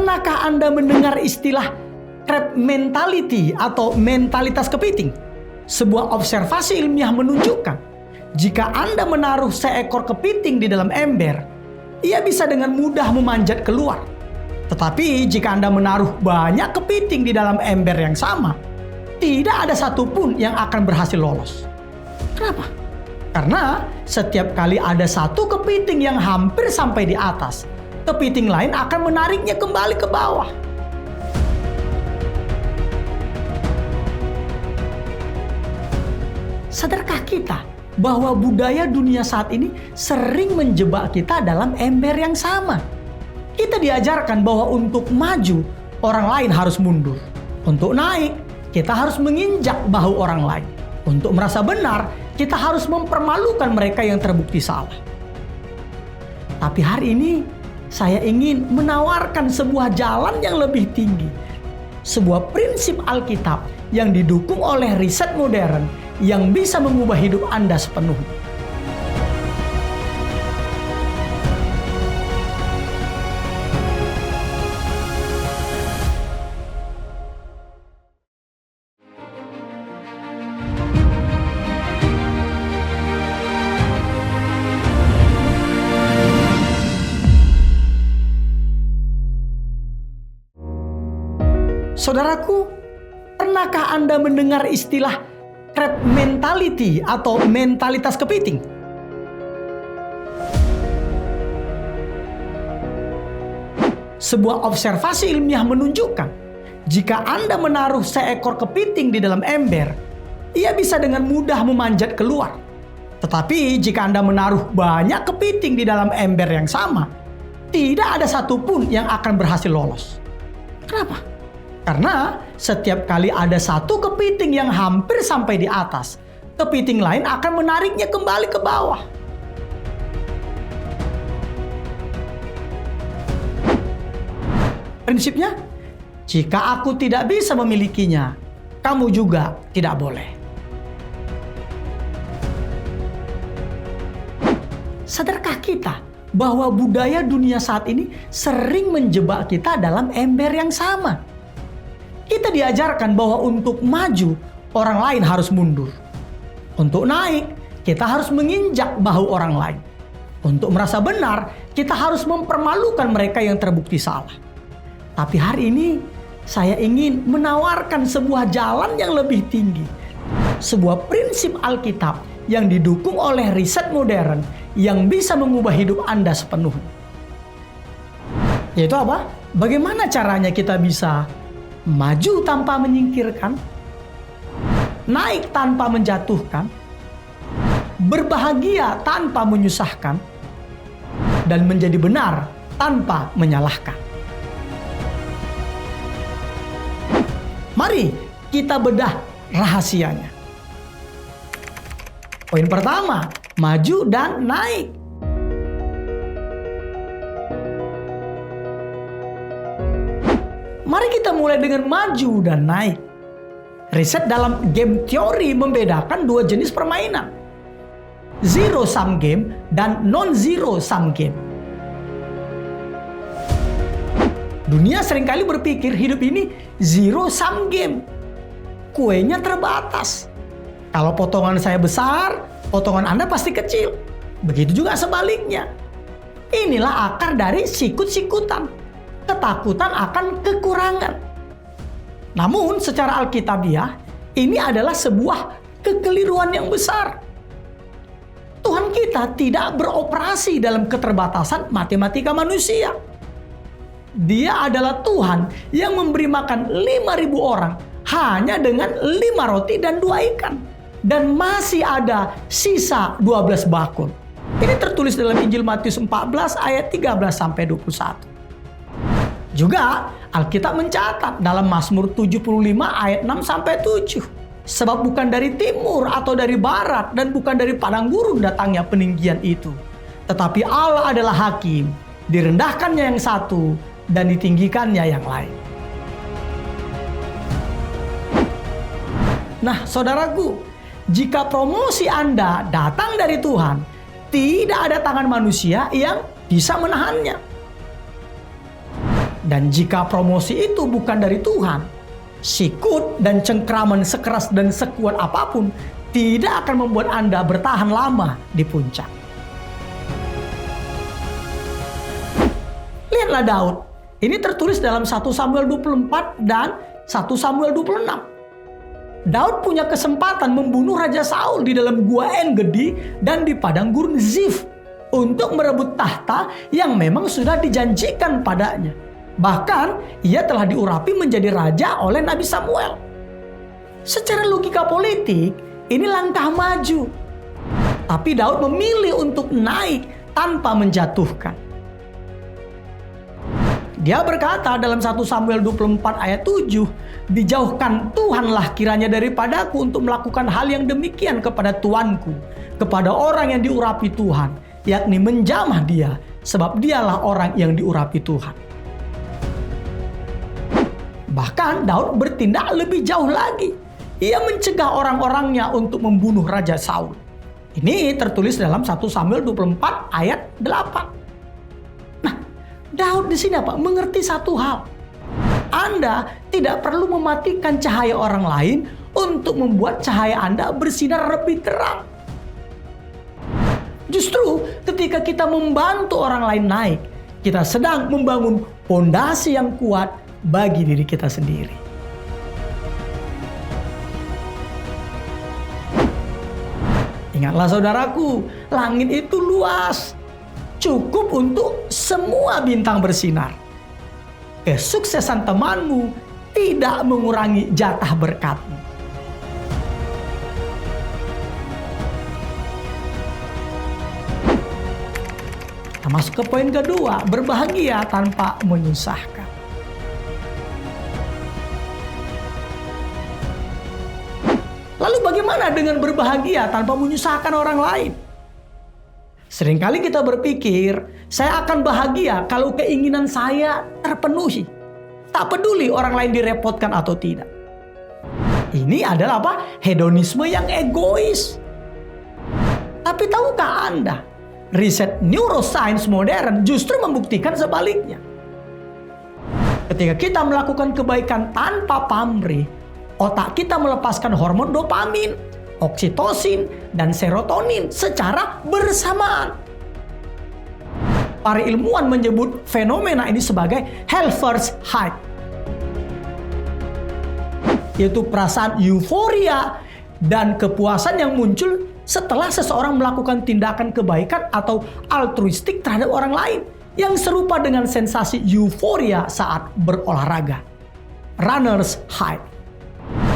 Pernahkah Anda mendengar istilah crab mentality atau mentalitas kepiting? Sebuah observasi ilmiah menunjukkan, jika Anda menaruh seekor kepiting di dalam ember, ia bisa dengan mudah memanjat keluar. Tetapi jika Anda menaruh banyak kepiting di dalam ember yang sama, tidak ada satupun yang akan berhasil lolos. Kenapa? Karena setiap kali ada satu kepiting yang hampir sampai di atas, kepiting lain akan menariknya kembali ke bawah. Sadarkah kita bahwa budaya dunia saat ini sering menjebak kita dalam ember yang sama? Kita diajarkan bahwa untuk maju, orang lain harus mundur. Untuk naik, kita harus menginjak bahu orang lain. Untuk merasa benar, kita harus mempermalukan mereka yang terbukti salah. Tapi hari ini, saya ingin menawarkan sebuah jalan yang lebih tinggi. Sebuah prinsip Alkitab yang didukung oleh riset modern yang bisa mengubah hidup Anda sepenuhnya. Saudaraku, pernahkah Anda mendengar istilah crab mentality atau mentalitas kepiting? Sebuah observasi ilmiah menunjukkan, jika Anda menaruh seekor kepiting di dalam ember, ia bisa dengan mudah memanjat keluar. Tetapi jika Anda menaruh banyak kepiting di dalam ember yang sama, tidak ada satupun yang akan berhasil lolos. Kenapa? Karena setiap kali ada satu kepiting yang hampir sampai di atas, kepiting lain akan menariknya kembali ke bawah. Prinsipnya, jika aku tidak bisa memilikinya, kamu juga tidak boleh. Sadarkah kita bahwa budaya dunia saat ini sering menjebak kita dalam ember yang sama? Kita diajarkan bahwa untuk maju, orang lain harus mundur. Untuk naik, kita harus menginjak bahu orang lain. Untuk merasa benar, kita harus mempermalukan mereka yang terbukti salah. Tapi hari ini, saya ingin menawarkan sebuah jalan yang lebih tinggi. Sebuah prinsip Alkitab yang didukung oleh riset modern yang bisa mengubah hidup Anda sepenuhnya. Yaitu apa? Bagaimana caranya kita bisa maju tanpa menyingkirkan, naik tanpa menjatuhkan, berbahagia tanpa menyusahkan, dan menjadi benar tanpa menyalahkan. Mari kita bedah rahasianya. Poin pertama, maju dan naik. Mari kita mulai dengan maju dan naik. Riset dalam game teori membedakan dua jenis permainan, zero sum game dan non-zero sum game. Dunia seringkali berpikir hidup ini zero sum game. Kuenya terbatas. Kalau potongan saya besar, potongan Anda pasti kecil. Begitu juga sebaliknya. Inilah akar dari sikut-sikutan. Ketakutan akan kekurangan. Namun secara alkitabiah, ini adalah sebuah kekeliruan yang besar. Tuhan kita tidak beroperasi dalam keterbatasan matematika manusia. Dia adalah Tuhan yang memberi makan 5.000 orang hanya dengan 5 roti dan 2 ikan. Dan masih ada sisa 12 bakul. Ini tertulis dalam Injil Matius 14 ayat 13-21. Juga Alkitab mencatat dalam Mazmur 75 ayat 6-7. Sebab bukan dari timur atau dari barat dan bukan dari padang gurun datangnya peninggian itu. Tetapi Allah adalah hakim, direndahkannya yang satu dan ditinggikannya yang lain. Nah, saudaraku, jika promosi Anda datang dari Tuhan, tidak ada tangan manusia yang bisa menahannya. Dan jika promosi itu bukan dari Tuhan, sikut dan cengkraman sekeras dan sekuat apapun tidak akan membuat Anda bertahan lama di puncak. Lihatlah Daud. Ini tertulis dalam 1 Samuel 24 dan 1 Samuel 26. Daud punya kesempatan membunuh Raja Saul di dalam gua En-Gedi dan di padang gurun Zif untuk merebut tahta yang memang sudah dijanjikan padanya. Bahkan ia telah diurapi menjadi raja oleh Nabi Samuel. Secara logika politik, ini langkah maju. Tapi Daud memilih untuk naik tanpa menjatuhkan. Dia berkata dalam 1 Samuel 24 ayat 7, "Dijauhkan Tuhanlah kiranya daripadaku untuk melakukan hal yang demikian kepada tuanku, kepada orang yang diurapi Tuhan, yakni menjamah dia, sebab dialah orang yang diurapi Tuhan." Bahkan Daud bertindak lebih jauh lagi. Ia mencegah orang-orangnya untuk membunuh Raja Saul. Ini tertulis dalam 1 Samuel 24 ayat 8. Nah, Daud di sini mengerti satu hal. Anda tidak perlu mematikan cahaya orang lain untuk membuat cahaya Anda bersinar lebih terang. Justru ketika kita membantu orang lain naik, kita sedang membangun fondasi yang kuat bagi diri kita sendiri. Ingatlah saudaraku, langit itu luas, cukup untuk semua bintang bersinar. Kesuksesan temanmu tidak mengurangi jatah berkatmu. Kita masuk ke poin kedua, berbahagia tanpa menyusahkan. Lalu bagaimana dengan berbahagia tanpa menyusahkan orang lain? Seringkali kita berpikir, saya akan bahagia kalau keinginan saya terpenuhi. Tak peduli orang lain direpotkan atau tidak. Ini adalah hedonisme yang egois. Tapi tahukah Anda, riset neuroscience modern justru membuktikan sebaliknya. Ketika kita melakukan kebaikan tanpa pamrih, otak kita melepaskan hormon dopamin, oksitosin, dan serotonin secara bersamaan. Para ilmuwan menyebut fenomena ini sebagai Helfer's High, yaitu perasaan euforia dan kepuasan yang muncul setelah seseorang melakukan tindakan kebaikan atau altruistik terhadap orang lain, yang serupa dengan sensasi euforia saat berolahraga. Runner's High.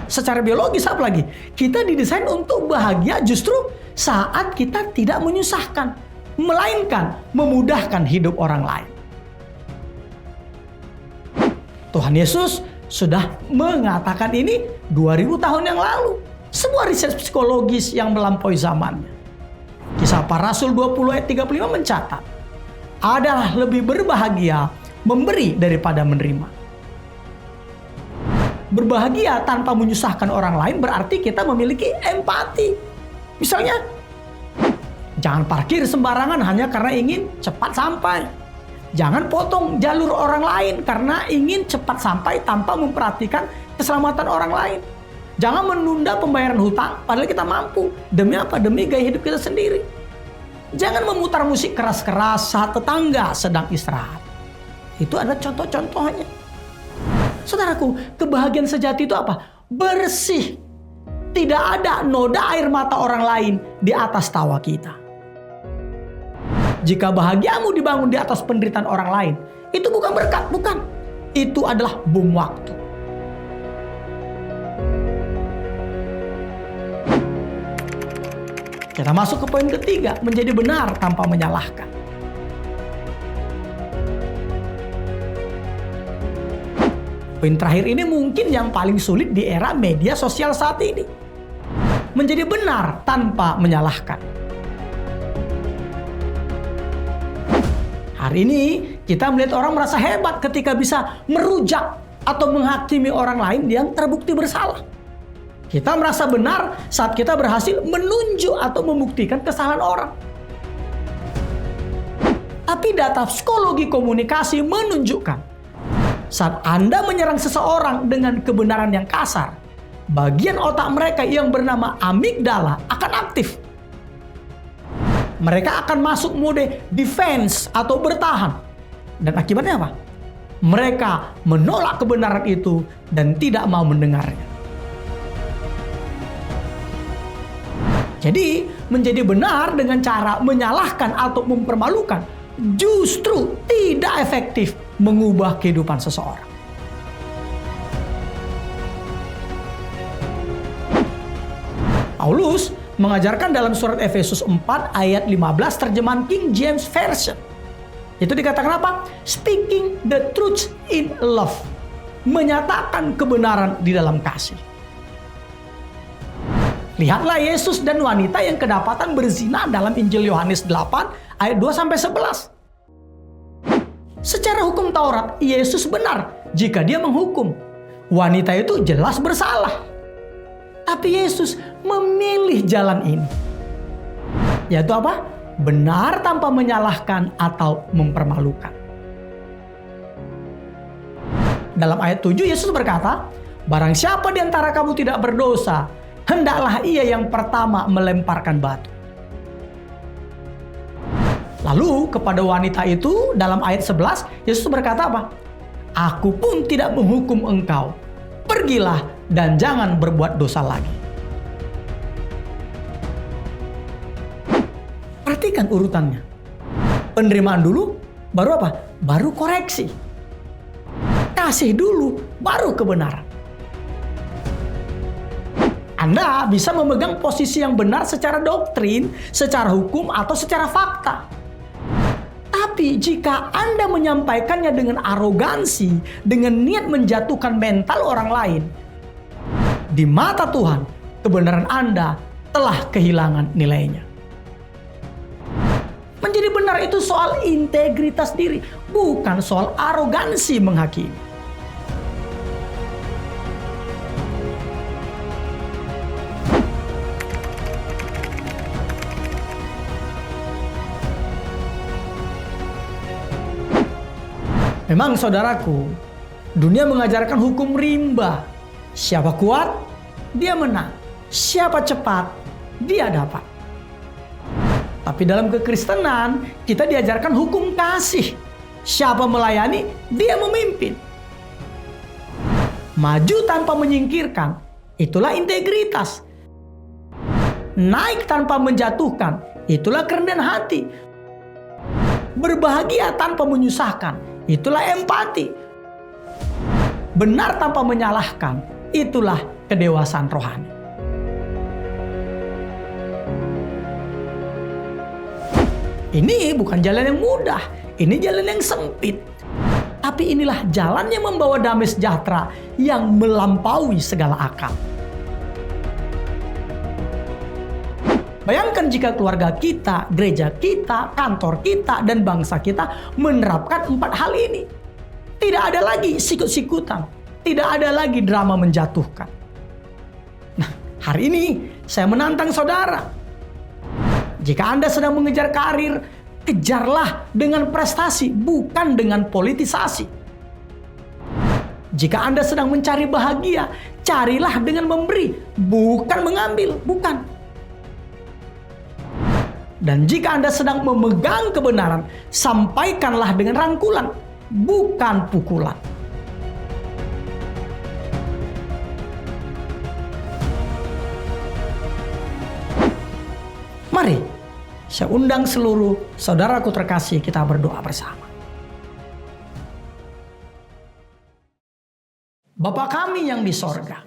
Secara biologis apa lagi? Kita didesain untuk bahagia justru saat kita tidak menyusahkan, melainkan memudahkan hidup orang lain. Tuhan Yesus sudah mengatakan ini 2000 tahun yang lalu. Sebuah riset psikologis yang melampaui zamannya. Kisah Para Rasul 20 ayat 35 mencatat, adalah lebih berbahagia memberi daripada menerima. Berbahagia tanpa menyusahkan orang lain berarti kita memiliki empati. Misalnya, jangan parkir sembarangan hanya karena ingin cepat sampai. Jangan potong jalur orang lain karena ingin cepat sampai tanpa memperhatikan keselamatan orang lain. Jangan menunda pembayaran hutang padahal kita mampu. Demi apa? Demi gaya hidup kita sendiri. Jangan memutar musik keras-keras saat tetangga sedang istirahat. Itu ada contoh-contohnya. Saudaraku, kebahagiaan sejati itu apa? Bersih. Tidak ada noda air mata orang lain di atas tawa kita. Jika bahagiamu dibangun di atas penderitaan orang lain, itu bukan berkat, bukan. Itu adalah bom waktu. Kita masuk ke poin ketiga, menjadi benar tanpa menyalahkan. Poin terakhir ini mungkin yang paling sulit di era media sosial saat ini. Menjadi benar tanpa menyalahkan. Hari ini kita melihat orang merasa hebat ketika bisa merujak atau menghakimi orang lain yang terbukti bersalah. Kita merasa benar saat kita berhasil menunjuk atau membuktikan kesalahan orang. Tapi data psikologi komunikasi menunjukkan Saat Anda menyerang seseorang dengan kebenaran yang kasar, bagian otak mereka yang bernama amigdala akan aktif. Mereka akan masuk mode defense atau bertahan. Dan akibatnya apa? Mereka menolak kebenaran itu dan tidak mau mendengarnya. Jadi, menjadi benar dengan cara menyalahkan atau mempermalukan justru tidak efektif mengubah kehidupan seseorang. Paulus mengajarkan dalam surat Efesus 4 ayat 15 terjemahan King James Version. Itu dikatakan apa? Speaking the truth in love. Menyatakan kebenaran di dalam kasih. Lihatlah Yesus dan wanita yang kedapatan berzina dalam Injil Yohanes 8 ayat 2-11. Secara hukum Taurat, Yesus benar jika dia menghukum. Wanita itu jelas bersalah. Tapi Yesus memilih jalan ini. Yaitu apa? Benar tanpa menyalahkan atau mempermalukan. Dalam ayat 7 Yesus berkata, "Barang siapa di antara kamu tidak berdosa, hendaklah ia yang pertama melemparkan batu." Lalu kepada wanita itu dalam ayat 11 Yesus berkata apa? "Aku pun tidak menghukum engkau. Pergilah dan jangan berbuat dosa lagi." Perhatikan urutannya. Penerimaan dulu, baru apa? Baru koreksi. Kasih dulu, baru kebenaran. Anda bisa memegang posisi yang benar secara doktrin, secara hukum, atau secara fakta. Tapi jika Anda menyampaikannya dengan arogansi, dengan niat menjatuhkan mental orang lain, di mata Tuhan, kebenaran Anda telah kehilangan nilainya. Menjadi benar itu soal integritas diri, bukan soal arogansi menghakimi. Memang saudaraku, dunia mengajarkan hukum rimba. Siapa kuat, dia menang. Siapa cepat, dia dapat. Tapi dalam kekristenan, kita diajarkan hukum kasih. Siapa melayani, dia memimpin. Maju tanpa menyingkirkan, itulah integritas. Naik tanpa menjatuhkan, itulah kerendahan hati. Berbahagia tanpa menyusahkan, itulah empati. Benar tanpa menyalahkan, itulah kedewasaan rohani. Ini bukan jalan yang mudah, ini jalan yang sempit. Tapi inilah jalan yang membawa damai sejahtera yang melampaui segala akal. Bayangkan jika keluarga kita, gereja kita, kantor kita, dan bangsa kita menerapkan 4 hal ini. Tidak ada lagi sikut-sikutan, tidak ada lagi drama menjatuhkan. Nah, hari ini saya menantang saudara. Jika Anda sedang mengejar karir, kejarlah dengan prestasi, bukan dengan politisasi. Jika Anda sedang mencari bahagia, carilah dengan memberi, bukan mengambil, bukan. Dan jika Anda sedang memegang kebenaran, sampaikanlah dengan rangkulan, bukan pukulan. Mari, saya undang seluruh saudaraku terkasih, kita berdoa bersama. Bapa kami yang di sorga,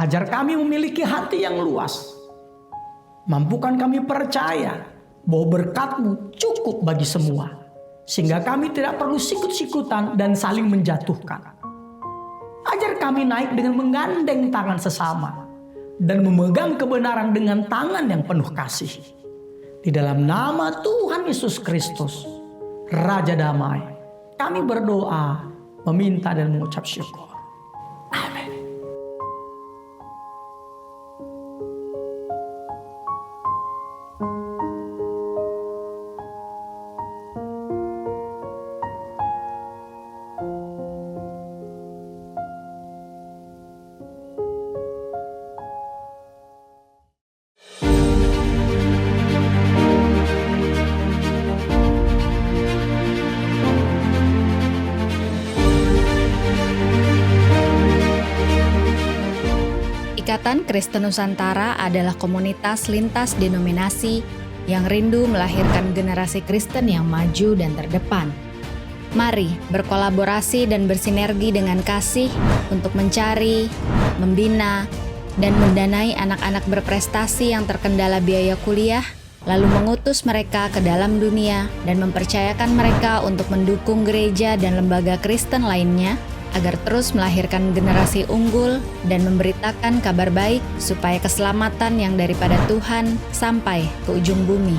ajar kami memiliki hati yang luas. Mampukan kami percaya bahwa berkat-Mu cukup bagi semua, sehingga kami tidak perlu sikut-sikutan dan saling menjatuhkan. Ajar kami naik dengan menggandeng tangan sesama, dan memegang kebenaran dengan tangan yang penuh kasih. Di dalam nama Tuhan Yesus Kristus, Raja Damai, kami berdoa, meminta dan mengucap syukur. Amin. Ikatan Kristen Nusantara adalah komunitas lintas denominasi yang rindu melahirkan generasi Kristen yang maju dan terdepan. Mari berkolaborasi dan bersinergi dengan kasih untuk mencari, membina, dan mendanai anak-anak berprestasi yang terkendala biaya kuliah, lalu mengutus mereka ke dalam dunia dan mempercayakan mereka untuk mendukung gereja dan lembaga Kristen lainnya agar terus melahirkan generasi unggul dan memberitakan kabar baik supaya keselamatan yang daripada Tuhan sampai ke ujung bumi.